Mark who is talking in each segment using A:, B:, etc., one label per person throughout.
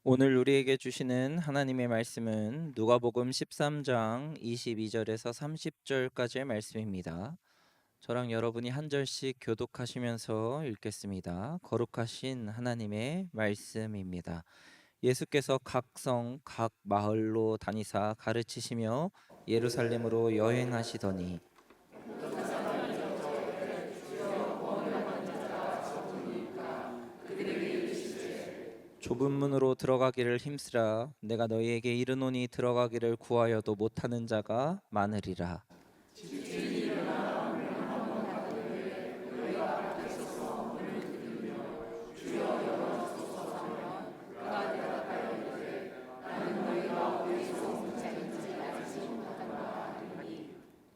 A: 오늘 우리에게 주시는 하나님의 말씀은 누가복음 13장 22절에서 30절까지의 말씀입니다. 저랑 여러분이 한 절씩 교독하시면서 읽겠습니다. 거룩하신 하나님의 말씀입니다. 예수께서 각 성, 각 마을로 다니사 가르치시며 예루살렘으로 여행하시더니 좁은 문으로 들어가기를 힘쓰라. 내가 너희에게 이르노니 들어가기를 구하여도 못하는 자가 많으리라.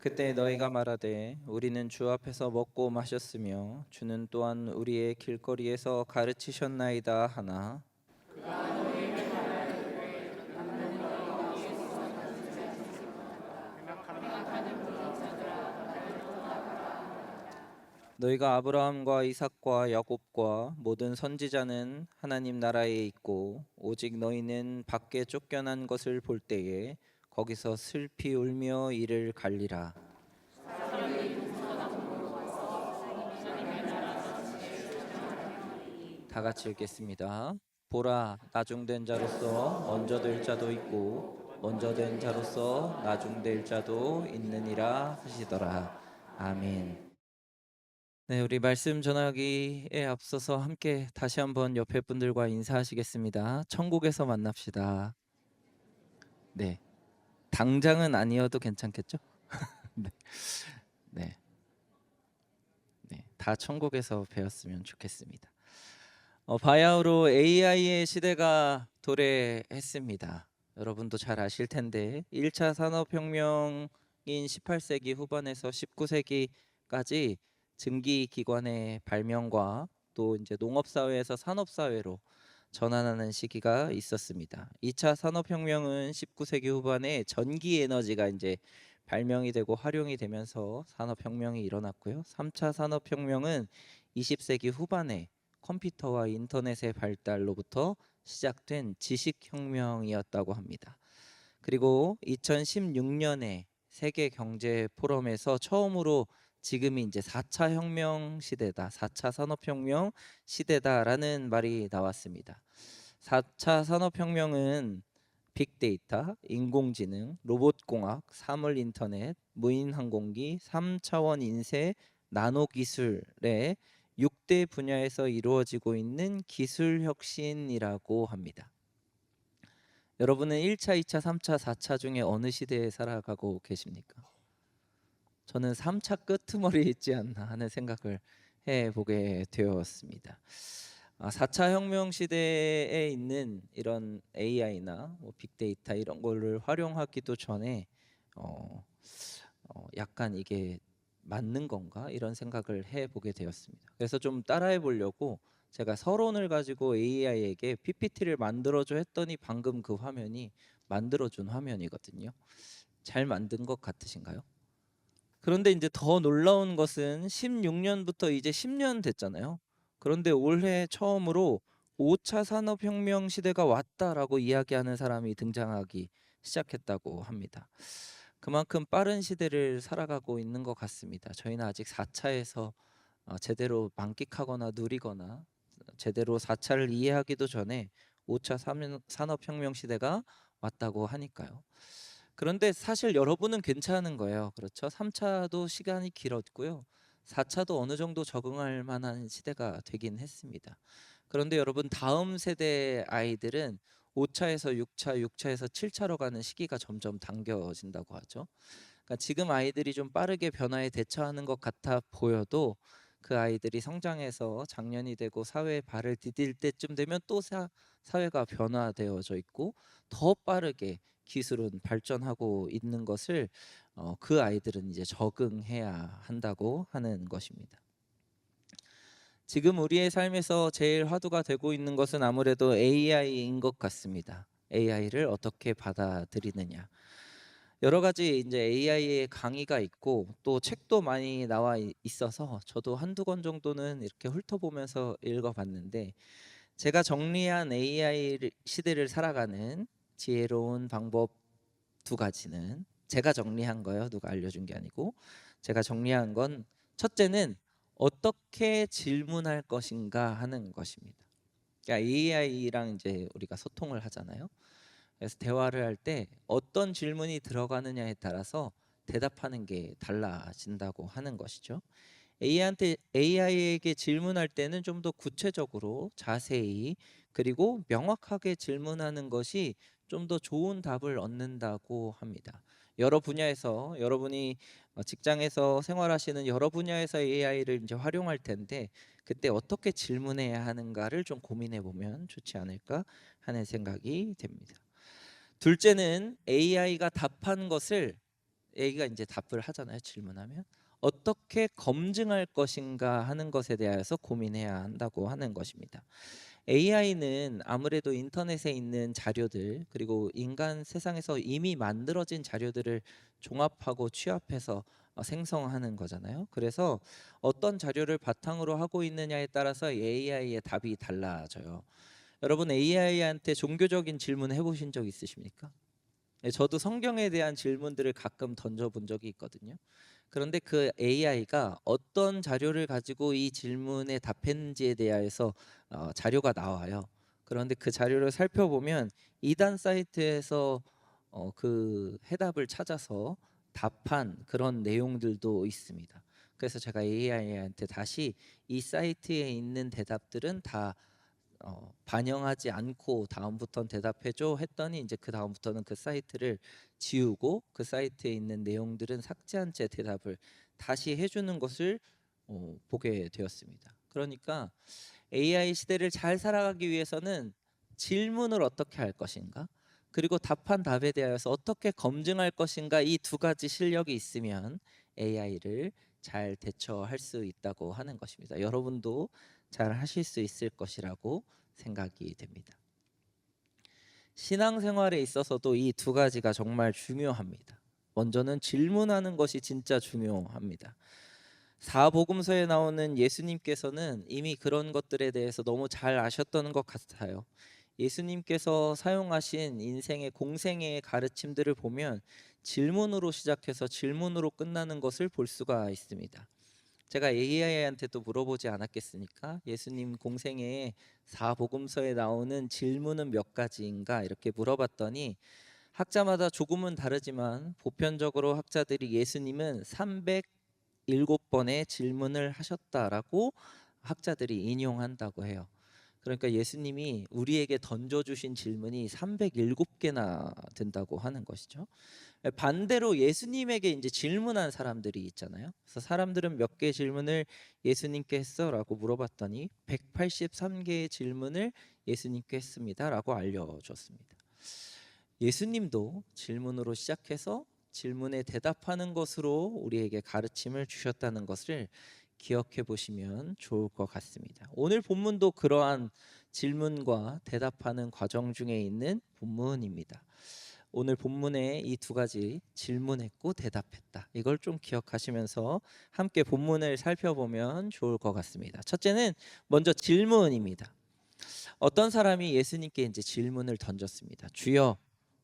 A: 그때 너희가 말하되 우리는 주 앞에서 먹고 마셨으며 주는 또한 우리의 길거리에서 가르치셨나이다 하나 너희가 아브라함과 이삭과 야곱과 모든 선지자는 하나님 나라에 있고 오직 너희는 밖에 쫓겨난 것을 볼 때에 거기서 슬피 울며 이를 갈리라. 다 같이 읽겠습니다. 보라, 나중된 자로서 먼저 될 자도 있고 먼저 된 자로서 나중될 자도 있느니라 하시더라. 아멘. 네, 우리 말씀 전하기에 앞서서 함께 다시 한번 옆에 분들과 인사하시겠습니다. 천국에서 만납시다. 네, 당장은 아니어도 괜찮겠죠? 네, 네, 네, 다 천국에서 배웠으면 좋겠습니다. 바야흐로 AI의 시대가 도래했습니다. 여러분도 잘 아실 텐데 1차 산업혁명인 18세기 후반에서 19세기까지 증기기관의 발명과 또 이제 농업사회에서 산업사회로 전환하는 시기가 있었습니다. 2차 산업혁명은 19세기 후반에 전기에너지가 이제 발명이 되고 활용이 되면서 산업혁명이 일어났고요. 3차 산업혁명은 20세기 후반에 컴퓨터와 인터넷의 발달로부터 시작된 지식혁명이었다고 합니다. 그리고 2016년에 세계 경제 포럼에서 처음으로 지금이 이제 4차 혁명 시대다, 4차 산업혁명 시대다라는 말이 나왔습니다. 4차 산업혁명은 빅데이터, 인공지능, 로봇공학, 사물인터넷, 무인항공기, 3차원 인쇄, 나노기술의 6대 분야에서 이루어지고 있는 기술 혁신이라고 합니다. 여러분은 1차, 2차, 3차, 4차 중에 어느 시대에 살아가고 계십니까? 저는 3차 끄트머리에 있지 않나 하는 생각을 해보게 되었습니다. 4차 혁명 시대에 있는 이런 AI나 뭐 빅데이터 이런 거를 활용하기도 전에 약간 이게 맞는 건가 이런 생각을 해보게 되었습니다. 그래서 좀 따라해 보려고 제가 서론을 가지고 AI에게 PPT를 만들어줘 했더니 방금 그 화면이 만들어준 화면이거든요. 잘 만든 것 같으신가요? 그런데 이제 더 놀라운 것은 16년부터 이제 10년 됐잖아요. 그런데 올해 처음으로 5차 산업혁명 시대가 왔다라고 이야기하는 사람이 등장하기 시작했다고 합니다. 그만큼 빠른 시대를 살아가고 있는 것 같습니다. 저희는 아직 4차에서 제대로 만끽하거나 누리거나 제대로 4차를 이해하기도 전에 5차 산업혁명 시대가 왔다고 하니까요. 그런데 사실 여러분은 괜찮은 거예요. 그렇죠? 3차도 시간이 길었고요. 4차도 어느 정도 적응할 만한 시대가 되긴 했습니다. 그런데 여러분 다음 세대 아이들은 5차에서 6차, 6차에서 7차로 가는 시기가 점점 당겨진다고 하죠. 그러니까 지금 아이들이 좀 빠르게 변화에 대처하는 것 같아 보여도 그 아이들이 성장해서 장년이 되고 사회에 발을 디딜 때쯤 되면 또 사회가 변화되어져 있고 더 빠르게 기술은 발전하고 있는 것을 그 아이들은 이제 적응해야 한다고 하는 것입니다. 지금 우리의 삶에서 제일 화두가 되고 있는 것은 아무래도 AI인 것 같습니다. AI를 어떻게 받아들이느냐. 여러 가지 이제 AI의 강의가 있고 또 책도 많이 나와 있어서 저도 한두 권 정도는 이렇게 훑어보면서 읽어봤는데 제가 정리한 AI 시대를 살아가는 지혜로운 방법 두 가지는 제가 정리한 거예요. 누가 알려준 게 아니고 제가 정리한 건 첫째는 어떻게 질문할 것인가 하는 것입니다. 그러니까 AI랑 이제 우리가 소통을 하잖아요. 그래서 대화를 할 때 어떤 질문이 들어가느냐에 따라서 대답하는 게 달라진다고 하는 것이죠. AI에게 질문할 때는 좀 더 구체적으로 자세히 그리고 명확하게 질문하는 것이 좀 더 좋은 답을 얻는다고 합니다. 여러 분야에서 여러분이 직장에서 생활하시는 여러 분야에서 AI를 이제 활용할 텐데 그때 어떻게 질문해야 하는가를 좀 고민해 보면 좋지 않을까 하는 생각이 됩니다. 둘째는 AI가 답한 것을 A가 이제 답을 하잖아요. 질문하면 어떻게 검증할 것인가 하는 것에 대해서 고민해야 한다고 하는 것입니다. AI는 아무래도 인터넷에 있는 자료들 그리고 인간 세상에서 이미 만들어진 자료들을 종합하고 취합해서 생성하는 거잖아요. 그래서 어떤 자료를 바탕으로 하고 있느냐에 따라서 AI의 답이 달라져요. 여러분 AI한테 종교적인 질문 해보신 적 있으십니까? 네, 저도 성경에 대한 질문들을 가끔 던져본 적이 있거든요. 그런데 그 AI가 어떤 자료를 가지고 이 질문에 답했는지에 대해서 자료가 나와요. 그런데 그 자료를 살펴보면 이단 사이트에서 그 해답을 찾아서 답한 그런 내용들도 있습니다. 그래서 제가 AI한테 다시 이 사이트에 있는 대답들은 다 반영하지 않고 다음부터는 대답해줘 했더니 이제 그 다음부터는 그 사이트를 지우고 그 사이트에 있는 내용들은 삭제한 채 대답을 다시 해주는 것을 보게 되었습니다. 그러니까 AI 시대를 잘 살아가기 위해서는 질문을 어떻게 할 것인가 그리고 답한 답에 대하여서 어떻게 검증할 것인가 이 두 가지 실력이 있으면 AI를 잘 대처할 수 있다고 하는 것입니다. 여러분도 잘 하실 수 있을 것이라고 생각이 됩니다. 신앙생활에 있어서도 이 두 가지가 정말 중요합니다. 먼저는 질문하는 것이 진짜 중요합니다. 사복음서에 나오는 예수님께서는 이미 그런 것들에 대해서 너무 잘 아셨던 것 같아요. 예수님께서 사용하신 인생의 공생의 가르침들을 보면 질문으로 시작해서 질문으로 끝나는 것을 볼 수가 있습니다. 제가 AI한테도 물어보지 않았겠습니까? 예수님 공생애에 사복음서에 나오는 질문은 몇 가지인가 이렇게 물어봤더니 학자마다 조금은 다르지만 보편적으로 학자들이 예수님은 307번의 질문을 하셨다라고 학자들이 인용한다고 해요. 그러니까 예수님이 우리에게 던져주신 질문이 307개나 된다고 하는 것이죠. 반대로 예수님에게 이제 질문한 사람들이 있잖아요. 그래서 사람들은 몇 개의 질문을 예수님께 했어라고 물어봤더니 183개의 질문을 예수님께 했습니다라고 알려줬습니다. 예수님도 질문으로 시작해서 질문에 대답하는 것으로 우리에게 가르침을 주셨다는 것을 기억해 보시면 좋을 것 같습니다. 오늘 본문도 그러한 질문과 대답하는 과정 중에 있는 본문입니다. 오늘 본문에 이 두 가지 질문했고 대답했다. 이걸 좀 기억하시면서 함께 본문을 살펴보면 좋을 것 같습니다. 첫째는 먼저 질문입니다. 어떤 사람이 예수님께 이제 질문을 던졌습니다. 주여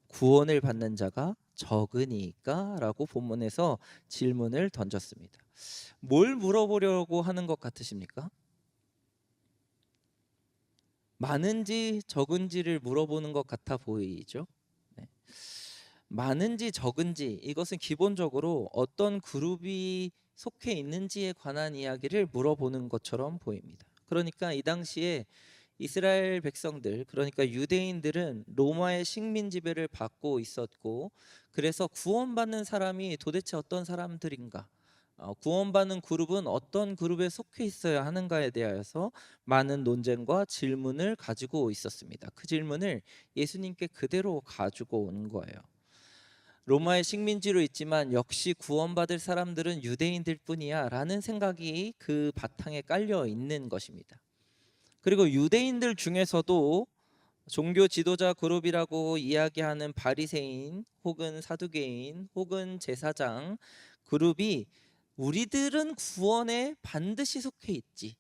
A: 구원을 받는 자가 적으니까라고 본문에서 질문을 던졌습니다. 뭘 물어보려고 하는 것 같으십니까? 많은지 적은지를 물어보는 것 같아 보이죠? 네. 많은지 적은지 이것은 기본적으로 어떤 그룹이 속해 있는지에 관한 이야기를 물어보는 것처럼 보입니다. 그러니까 이 당시에 이스라엘 백성들 그러니까 유대인들은 로마의 식민 지배를 받고 있었고 그래서 구원받는 사람이 도대체 어떤 사람들인가 구원받는 그룹은 어떤 그룹에 속해 있어야 하는가에 대하여서 많은 논쟁과 질문을 가지고 있었습니다. 그 질문을 예수님께 그대로 가지고 온 거예요. 로마의 식민지로 있지만 역시 구원받을 사람들은 유대인들 뿐이야 라는 생각이 그 바탕에 깔려 있는 것입니다. 그리고 유대인들 중에서도 종교 지도자 그룹이라고 이야기하는 바리새인 혹은 사두개인 혹은 제사장 그룹이 우리들은 구원에 반드시 속해 있지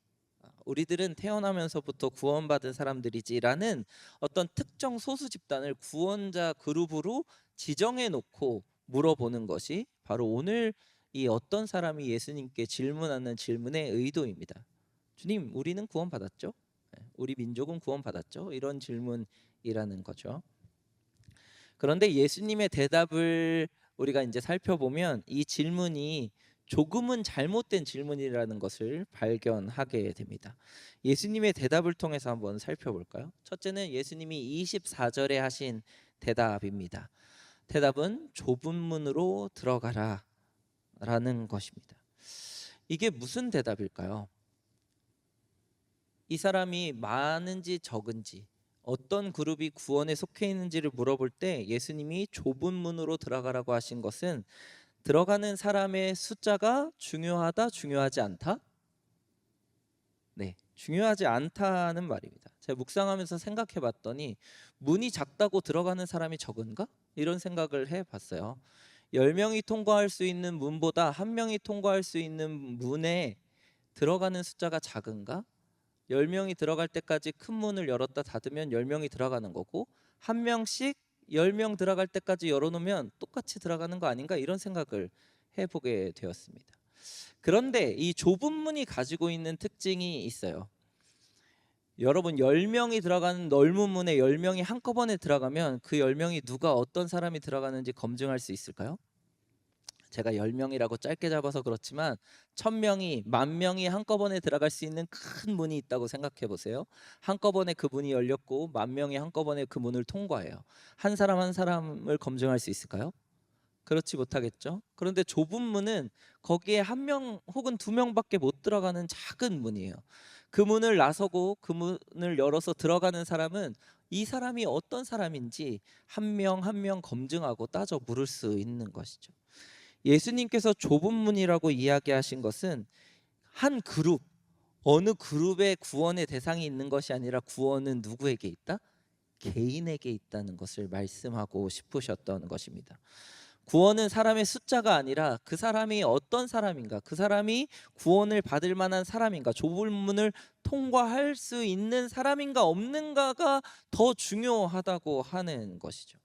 A: 우리들은 태어나면서부터 구원받은 사람들이지라는 어떤 특정 소수 집단을 구원자 그룹으로 지정해 놓고 물어보는 것이 바로 오늘 이 어떤 사람이 예수님께 질문하는 질문의 의도입니다. 주님, 우리는 구원받았죠? 우리 민족은 구원받았죠? 이런 질문이라는 거죠. 그런데 예수님의 대답을 우리가 이제 살펴보면 이 질문이 조금은 잘못된 질문이라는 것을 발견하게 됩니다. 예수님의 대답을 통해서 한번 살펴볼까요? 첫째는 예수님이 24절에 하신 대답입니다. 대답은 좁은 문으로 들어가라 라는 것입니다. 이게 무슨 대답일까요? 이 사람이 많은지 적은지 어떤 그룹이 구원에 속해 있는지를 물어볼 때 예수님이 좁은 문으로 들어가라고 하신 것은 들어가는 사람의 숫자가 중요하다, 중요하지 않다? 네, 중요하지 않다는 말입니다. 제가 묵상하면서 생각해 봤더니 문이 작다고 들어가는 사람이 적은가? 이런 생각을 해 봤어요. 10명이 통과할 수 있는 문보다 1명이 통과할 수 있는 문에 들어가는 숫자가 작은가? 10명이 들어갈 때까지 큰 문을 열었다 닫으면 10명이 들어가는 거고, 한 명씩 10명 들어갈 때까지 열어놓으면 똑같이 들어가는 거 아닌가, 이런 생각을 해보게 되었습니다. 그런데 이 좁은 문이 가지고 있는 특징이 있어요. 여러분, 10명이 들어가는 넓은 문에 10명이 한꺼번에 들어가면 그 10명이 누가 어떤 사람이 들어가는지 검증할 수 있을까요? 제가 10명이라고 짧게 잡아서 그렇지만 1000명이 10,000명이 한꺼번에 들어갈 수 있는 큰 문이 있다고 생각해 보세요. 한꺼번에 그 문이 열렸고 10,000명이 한꺼번에 그 문을 통과해요. 한 사람 한 사람을 검증할 수 있을까요? 그렇지 못하겠죠. 그런데 좁은 문은 거기에 1명 혹은 2명밖에 못 들어가는 작은 문이에요. 그 문을 나서고 그 문을 열어서 들어가는 사람은 이 사람이 어떤 사람인지 한 명 한 명 검증하고 따져 물을 수 있는 것이죠. 예수님께서 좁은 문이라고 이야기하신 것은 한 그룹, 어느 그룹의 구원의 대상이 있는 것이 아니라 구원은 누구에게 있다? 개인에게 있다는 것을 말씀하고 싶으셨던 것입니다. 구원은 사람의 숫자가 아니라 그 사람이 어떤 사람인가, 그 사람이 구원을 받을 만한 사람인가, 좁은 문을 통과할 수 있는 사람인가 없는가가 더 중요하다고 하는 것이죠.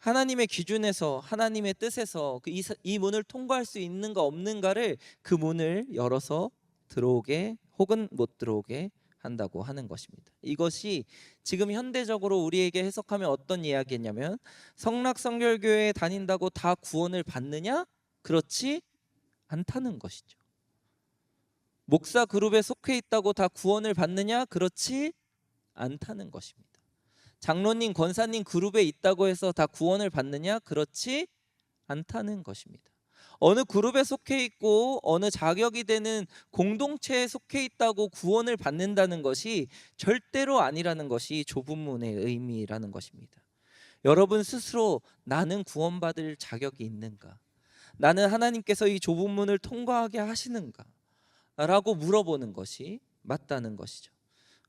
A: 하나님의 기준에서, 하나님의 뜻에서 이 문을 통과할 수 있는가 없는가를, 그 문을 열어서 들어오게 혹은 못 들어오게 한다고 하는 것입니다. 이것이 지금 현대적으로 우리에게 해석하면 어떤 이야기냐면, 성락성결교회에 다닌다고 다 구원을 받느냐? 그렇지 않다는 것이죠. 목사 그룹에 속해 있다고 다 구원을 받느냐? 그렇지 않다는 것입니다. 장로님, 권사님 그룹에 있다고 해서 다 구원을 받느냐? 그렇지 않다는 것입니다. 어느 그룹에 속해 있고 어느 자격이 되는 공동체에 속해 있다고 구원을 받는다는 것이 절대로 아니라는 것이 좁은 문의 의미라는 것입니다. 여러분 스스로 나는 구원받을 자격이 있는가? 나는 하나님께서 이 좁은 문을 통과하게 하시는가? 라고 물어보는 것이 맞다는 것이죠.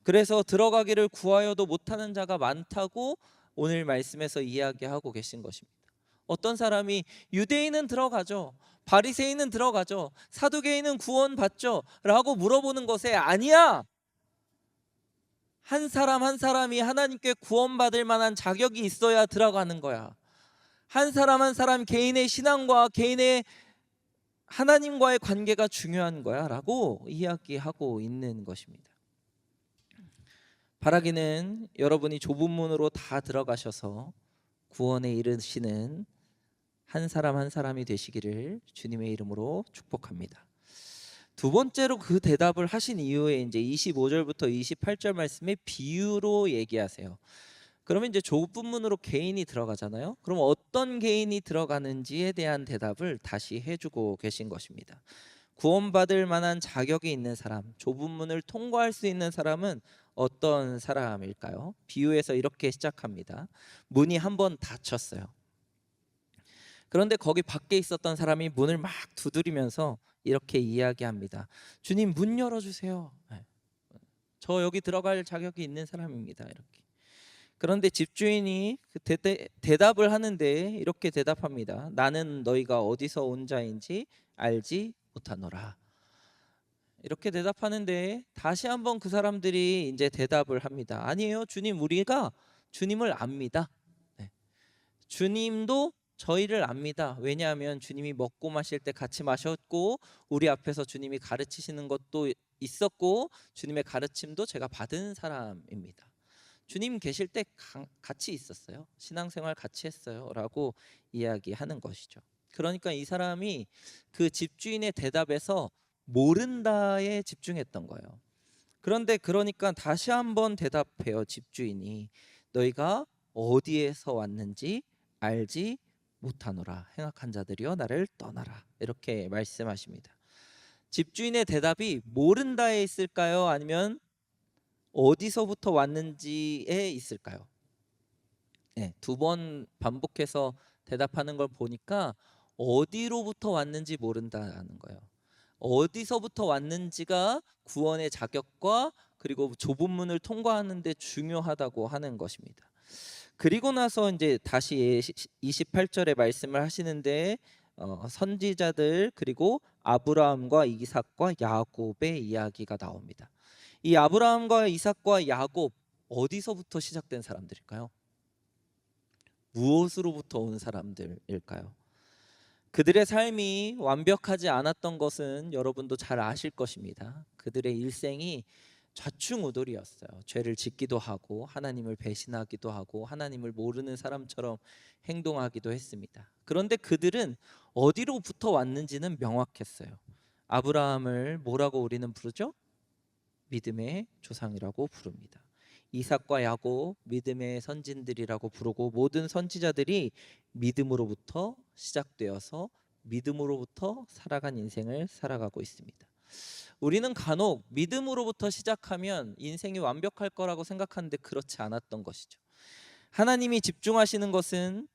A: 그래서 들어가기를 구하여도 못하는 자가 많다고 오늘 말씀에서 이야기하고 계신 것입니다. 어떤 사람이 유대인은 들어가죠, 바리새인은 들어가죠, 사두개인은 구원받죠 라고 물어보는 것에 아니야, 한 사람 한 사람이 하나님께 구원받을 만한 자격이 있어야 들어가는 거야. 한 사람 한 사람 개인의 신앙과 개인의 하나님과의 관계가 중요한 거야 라고 이야기하고 있는 것입니다. 바라기는 여러분이 좁은 문으로 다 들어가셔서 구원에 이르시는 한 사람 한 사람이 되시기를 주님의 이름으로 축복합니다. 두 번째로 그 대답을 하신 이후에 이제 25절부터 28절 말씀에 비유로 얘기하세요. 그러면 이제 좁은 문으로 개인이 들어가잖아요. 그럼 어떤 개인이 들어가는지에 대한 대답을 다시 해주고 계신 것입니다. 구원받을 만한 자격이 있는 사람, 좁은 문을 통과할 수 있는 사람은 어떤 사람일까요? 비유에서 이렇게 시작합니다. 문이 한번 닫혔어요. 그런데 거기 밖에 있었던 사람이 문을 막 두드리면서 이렇게 이야기합니다. 주님, 문 열어주세요. 저 여기 들어갈 자격이 있는 사람입니다. 이렇게. 그런데 집주인이 대답을 하는데 이렇게 대답합니다. 나는 너희가 어디서 온 자인지 알지 못하노라. 이렇게 대답하는데 다시 한번 그 사람들이 이제 대답을 합니다. 아니에요, 주님, 우리가 주님을 압니다. 네. 주님도 저희를 압니다. 왜냐하면 주님이 먹고 마실 때 같이 마셨고 우리 앞에서 주님이 가르치시는 것도 있었고 주님의 가르침도 제가 받은 사람입니다. 주님 계실 때 같이 있었어요. 신앙생활 같이 했어요. 라고 이야기하는 것이죠. 그러니까 이 사람이 그 집주인의 대답에서 모른다에 집중했던 거예요. 그런데 그러니까 다시 한번 대답해요. 집주인이 너희가 어디에서 왔는지 알지 못하노라. 행악한 자들이여 나를 떠나라. 이렇게 말씀하십니다. 집주인의 대답이 모른다에 있을까요? 아니면 어디서부터 왔는지에 있을까요? 네, 두 번 반복해서 대답하는 걸 보니까 어디로부터 왔는지 모른다는 거예요. 어디서부터 왔는지가 구원의 자격과 그리고 좁은 문을 통과하는 데 중요하다고 하는 것입니다. 그리고 나서 이제 다시 28절에 말씀을 하시는데 선지자들 그리고 아브라함과 이삭과 야곱의 이야기가 나옵니다. 이 아브라함과 이삭과 야곱 어디서부터 시작된 사람들일까요? 무엇으로부터 온 사람들일까요? 그들의 삶이 완벽하지 않았던 것은 여러분도 잘 아실 것입니다. 그들의 일생이 좌충우돌이었어요. 죄를 짓기도 하고 하나님을 배신하기도 하고 하나님을 모르는 사람처럼 행동하기도 했습니다. 그런데 그들은 어디로부터 왔는지는 명확했어요. 아브라함을 뭐라고 우리는 부르죠? 믿음의 조상이라고 부릅니다. 이삭과 야곱 믿음의 선진들이라고 부르고 모든 선지자들이 믿음으로부터 시작되어서 믿음으로부터 살아간 인생을 살아가고 있습니다. 우리는 간혹 믿음으로부터 시작하면 인생이 완벽할 거라고 생각하는데 그렇지 않았던 것이죠. 하나님이 집중하시는 것은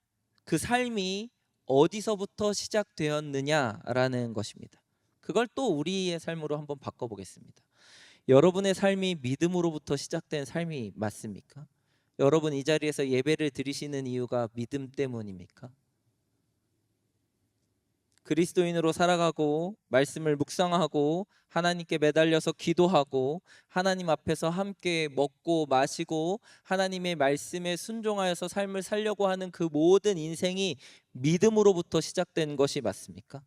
A: 그 삶이 어디서부터 시작되었느냐라는 것입니다. 그걸 또 우리의 삶으로 한번 바꿔보겠습니다. 여러분의 삶이 믿음으로부터 시작된 삶이 맞습니까? 여러분 이 자리에서 예배를 드리시는 이유가 믿음 때문입니까? 그리스도인으로 살아가고 말씀을 묵상하고 하나님께 매달려서 기도하고 하나님 앞에서 함께 먹고 마시고 하나님의 말씀에 순종하여서 삶을 살려고 하는 그 모든 인생이 믿음으로부터 시작된 것이 맞습니까?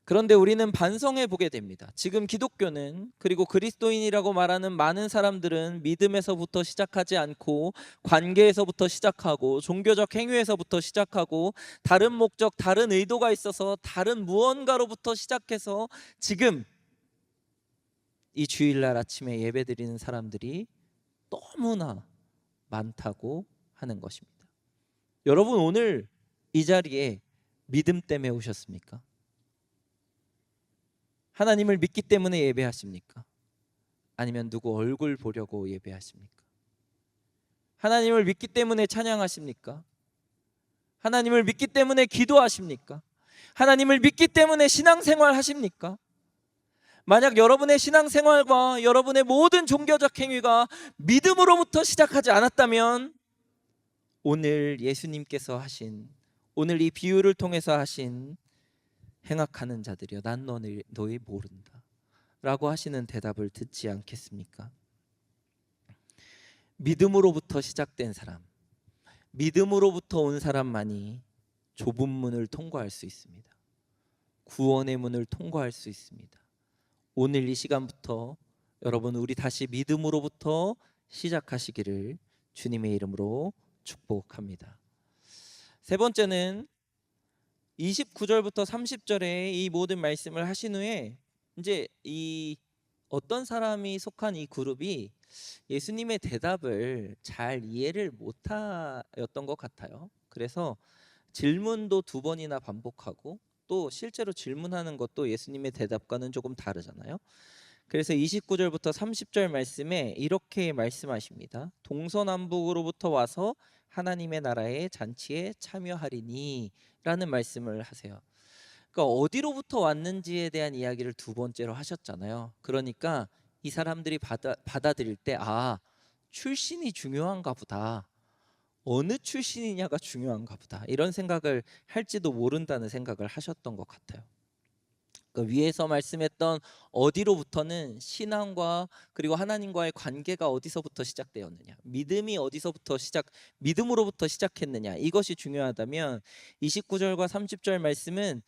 A: 그런데 우리는 반성해 보게 됩니다. 지금 기독교는 그리고 그리스도인이라고 말하는 많은 사람들은 믿음에서부터 시작하지 않고 관계에서부터 시작하고 종교적 행위에서부터 시작하고 다른 목적, 다른 의도가 있어서 다른 무언가로부터 시작해서 지금 이 주일날 아침에 예배드리는 사람들이 너무나 많다고 하는 것입니다. 여러분 오늘 이 자리에 믿음 때문에 오셨습니까? 하나님을 믿기 때문에 예배하십니까? 아니면 누구 얼굴 보려고 예배하십니까? 하나님을 믿기 때문에 찬양하십니까? 하나님을 믿기 때문에 기도하십니까? 하나님을 믿기 때문에 신앙생활 하십니까? 만약 여러분의 신앙생활과 여러분의 모든 종교적 행위가 믿음으로부터 시작하지 않았다면 오늘 예수님께서 하신 오늘 이 비유를 통해서 하신 행악하는 자들이여 난 너희 모른다 라고 하시는 대답을 듣지 않겠습니까? 믿음으로부터 시작된 사람, 믿음으로부터 온 사람만이 좁은 문을 통과할 수 있습니다. 구원의 문을 통과할 수 있습니다. 오늘 이 시간부터 여러분 우리 다시 믿음으로부터 시작하시기를 주님의 이름으로 축복합니다. 세 번째는 29절부터 30절에 이 모든 말씀을 하신 후에 이제 이 어떤 사람이 속한 이 그룹이 예수님의 대답을 잘 이해를 못하였던 것 같아요. 그래서 질문도 두 번이나 반복하고 또 실제로 질문하는 것도 예수님의 대답과는 조금 다르잖아요. 그래서 29절부터 30절 말씀에 이렇게 말씀하십니다. 동서남북으로부터 와서 하나님의 나라의 잔치에 참여하리니 라는 말씀을 하세요. 그러니까 어디로부터 왔는지에 대한 이야기를 두 번째로 하셨잖아요. 그러니까 이 사람들이 받아들일 때 출신이 중요한가 보다. 어느 출신이냐가 중요한가 보다. 이런 생각을 할지도 모른다는 생각을 하셨던 것 같아요. 그 위에서 말씀했던 어디로부터는 신앙과 그리고 하나님과의 관계가 어디서부터 시작되었느냐, 믿음으로부터 시작했느냐, 이것이 중요하다면 29절과 30절 말씀은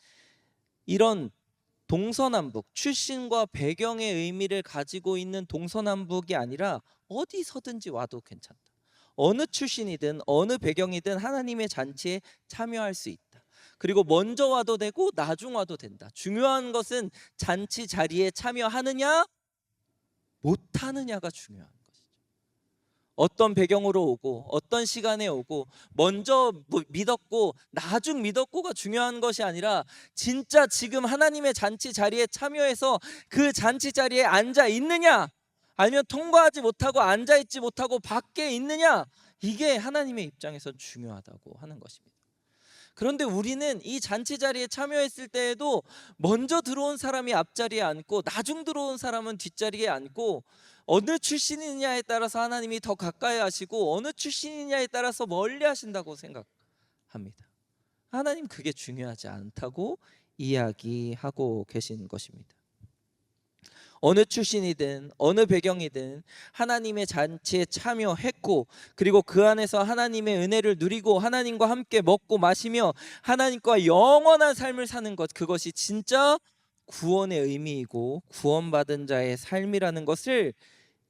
A: 이런 동서남북, 출신과 배경의 의미를 가지고 있는 동서남북이 아니라 어디서든지 와도 괜찮다. 어느 출신이든 어느 배경이든 하나님의 잔치에 참여할 수 있다. 그리고 먼저 와도 되고 나중 와도 된다. 중요한 것은 잔치 자리에 참여하느냐 못하느냐가 중요한 것이죠. 어떤 배경으로 오고 어떤 시간에 오고 먼저 믿었고 나중 믿었고가 중요한 것이 아니라 진짜 지금 하나님의 잔치 자리에 참여해서 그 잔치 자리에 앉아 있느냐, 아니면 통과하지 못하고 앉아 있지 못하고 밖에 있느냐, 이게 하나님의 입장에서 중요하다고 하는 것입니다. 그런데 우리는 이 잔치 자리에 참여했을 때에도 먼저 들어온 사람이 앞자리에 앉고 나중 들어온 사람은 뒷자리에 앉고, 어느 출신이냐에 따라서 하나님이 더 가까이 하시고 어느 출신이냐에 따라서 멀리 하신다고 생각합니다. 하나님 그게 중요하지 않다고 이야기하고 계신 것입니다. 어느 출신이든 어느 배경이든 하나님의 잔치에 참여했고, 그리고 그 안에서 하나님의 은혜를 누리고 하나님과 함께 먹고 마시며 하나님과 영원한 삶을 사는 것, 그것이 진짜 구원의 의미이고 구원받은 자의 삶이라는 것을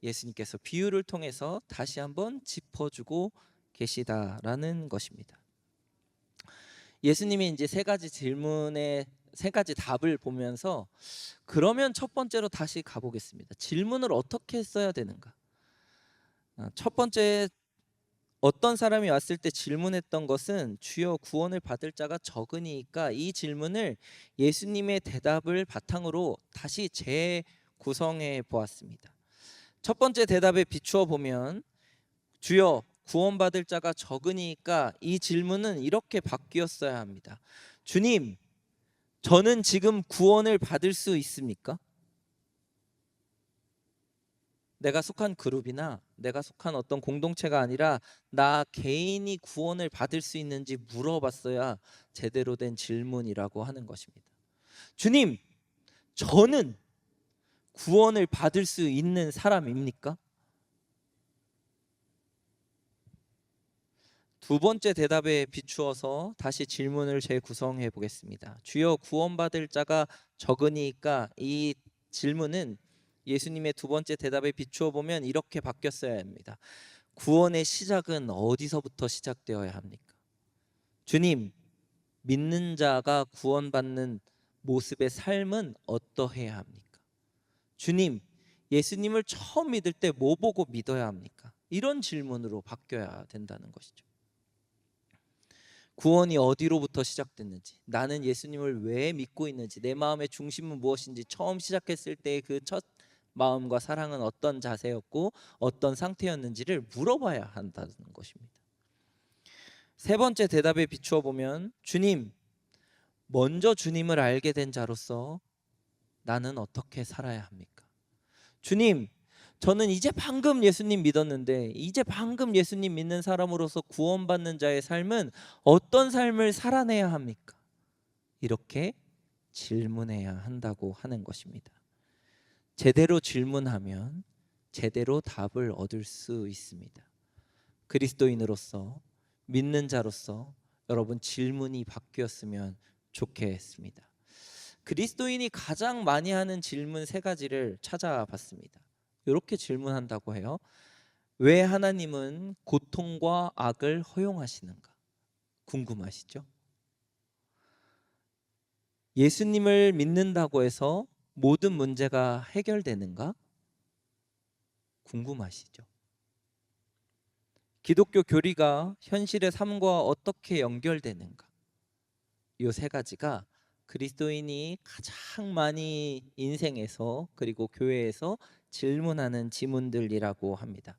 A: 예수님께서 비유를 통해서 다시 한번 짚어주고 계시다라는 것입니다. 예수님이 이제 세 가지 답을 보면서, 그러면 첫 번째로 다시 가보겠습니다. 질문을 어떻게 했어야 되는가? 첫 번째, 어떤 사람이 왔을 때 질문했던 것은 주여 구원을 받을 자가 적으니까, 이 질문을 예수님의 대답을 바탕으로 다시 재구성해 보았습니다. 첫 번째 대답에 비추어 보면 주여 구원받을 자가 적으니까, 이 질문은 이렇게 바뀌었어야 합니다. 주님, 저는 지금 구원을 받을 수 있습니까? 내가 속한 그룹이나 내가 속한 어떤 공동체가 아니라 나 개인이 구원을 받을 수 있는지 물어봤어야 제대로 된 질문이라고 하는 것입니다. 주님, 저는 구원을 받을 수 있는 사람입니까? 두 번째 대답에 비추어서 다시 질문을 재구성해 보겠습니다. 주여 구원받을 자가 적으니까, 이 질문은 예수님의 두 번째 대답에 비추어 보면 이렇게 바뀌었어야 합니다. 구원의 시작은 어디서부터 시작되어야 합니까? 주님, 믿는 자가 구원받는 모습의 삶은 어떠해야 합니까? 주님, 예수님을 처음 믿을 때 뭐 보고 믿어야 합니까? 이런 질문으로 바뀌어야 된다는 것이죠. 구원이 어디로부터 시작됐는지, 나는 예수님을 왜 믿고 있는지, 내 마음의 중심은 무엇인지, 처음 시작했을 때의 그 첫 마음과 사랑은 어떤 자세였고 어떤 상태였는지를 물어봐야 한다는 것입니다. 세 번째 대답에 비추어 보면, 주님, 먼저 주님을 알게 된 자로서 나는 어떻게 살아야 합니까? 주님, 저는 이제 방금 예수님 믿었는데, 이제 방금 예수님 믿는 사람으로서 구원받는 자의 삶은 어떤 삶을 살아내야 합니까? 이렇게 질문해야 한다고 하는 것입니다. 제대로 질문하면 제대로 답을 얻을 수 있습니다. 그리스도인으로서, 믿는 자로서 여러분 질문이 바뀌었으면 좋겠습니다. 그리스도인이 가장 많이 하는 질문 세 가지를 찾아봤습니다. 이렇게 질문한다고 해요. 왜 하나님은 고통과 악을 허용하시는가? 궁금하시죠? 예수님을 믿는다고 해서 모든 문제가 해결되는가? 궁금하시죠? 기독교 교리가 현실의 삶과 어떻게 연결되는가? 이 세 가지가 그리스도인이 가장 많이 인생에서 그리고 교회에서 질문하는 지문들이라고 합니다.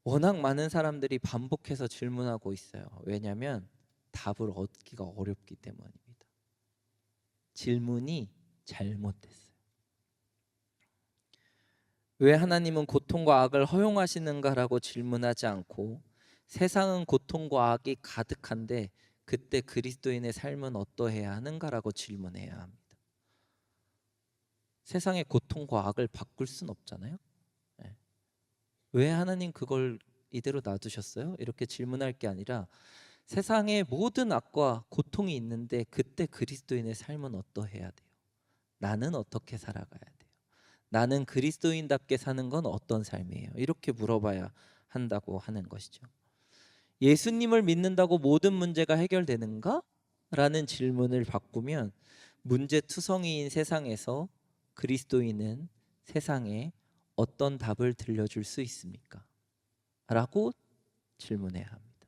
A: 워낙 많은 사람들이 반복해서 질문하고 있어요. 왜냐하면 답을 얻기가 어렵기 때문입니다. 질문이 잘못됐어요. 왜 하나님은 고통과 악을 허용하시는가라고 질문하지 않고, 세상은 고통과 악이 가득한데 그때 그리스도인의 삶은 어떠해야 하는가라고 질문해야 합니다. 세상의 고통과 악을 바꿀 순 없잖아요. 예. 왜 하나님 그걸 이대로 놔두셨어요? 이렇게 질문할 게 아니라 세상에 모든 악과 고통이 있는데 그때 그리스도인의 삶은 어떠해야 돼요? 나는 어떻게 살아가야 돼요? 나는 그리스도인답게 사는 건 어떤 삶이에요? 이렇게 물어봐야 한다고 하는 것이죠. 예수님을 믿는다고 모든 문제가 해결되는가? 라는 질문을 바꾸면 문제투성이인 세상에서 그리스도인은 세상에 어떤 답을 들려줄 수 있습니까? 라고 질문해야 합니다.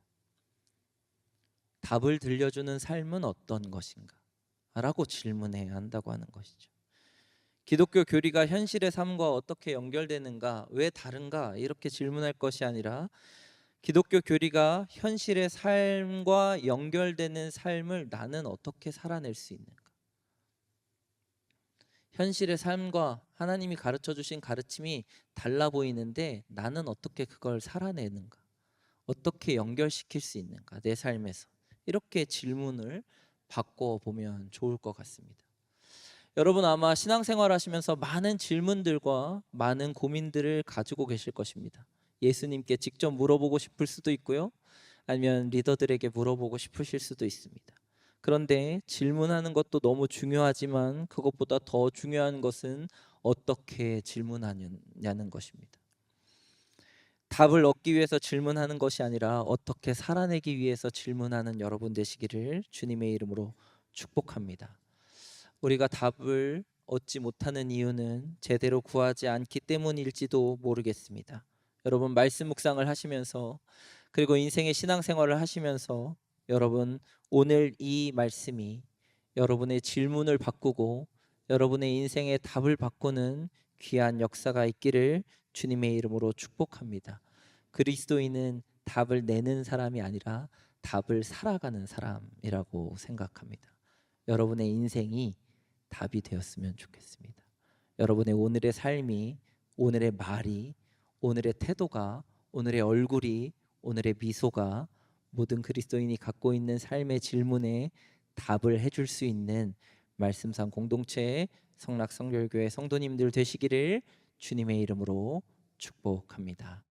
A: 답을 들려주는 삶은 어떤 것인가? 라고 질문해야 한다고 하는 것이죠. 기독교 교리가 현실의 삶과 어떻게 연결되는가, 왜 다른가 이렇게 질문할 것이 아니라 기독교 교리가 현실의 삶과 연결되는 삶을 나는 어떻게 살아낼 수 있는가? 현실의 삶과 하나님이 가르쳐 주신 가르침이 달라 보이는데 나는 어떻게 그걸 살아내는가? 어떻게 연결시킬 수 있는가? 내 삶에서. 이렇게 질문을 바꿔보면 좋을 것 같습니다. 여러분 아마 신앙생활 하시면서 많은 질문들과 많은 고민들을 가지고 계실 것입니다. 예수님께 직접 물어보고 싶을 수도 있고요. 아니면 리더들에게 물어보고 싶으실 수도 있습니다. 그런데 질문하는 것도 너무 중요하지만 그것보다 더 중요한 것은 어떻게 질문하느냐는 것입니다. 답을 얻기 위해서 질문하는 것이 아니라 어떻게 살아내기 위해서 질문하는 여러분 되시기를 주님의 이름으로 축복합니다. 우리가 답을 얻지 못하는 이유는 제대로 구하지 않기 때문일지도 모르겠습니다. 여러분 말씀 묵상을 하시면서 그리고 인생의 신앙생활을 하시면서 여러분 오늘 이 말씀이 여러분의 질문을 바꾸고 여러분의 인생의 답을 바꾸는 귀한 역사가 있기를 주님의 이름으로 축복합니다. 그리스도인은 답을 내는 사람이 아니라 답을 살아가는 사람이라고 생각합니다. 여러분의 인생이 답이 되었으면 좋겠습니다. 여러분의 오늘의 삶이, 오늘의 말이, 오늘의 태도가, 오늘의 얼굴이, 오늘의 미소가 모든 그리스도인이 갖고 있는 삶의 질문에 답을 해줄 수 있는 말씀상 공동체의 성락성결교회 성도님들 되시기를 주님의 이름으로 축복합니다.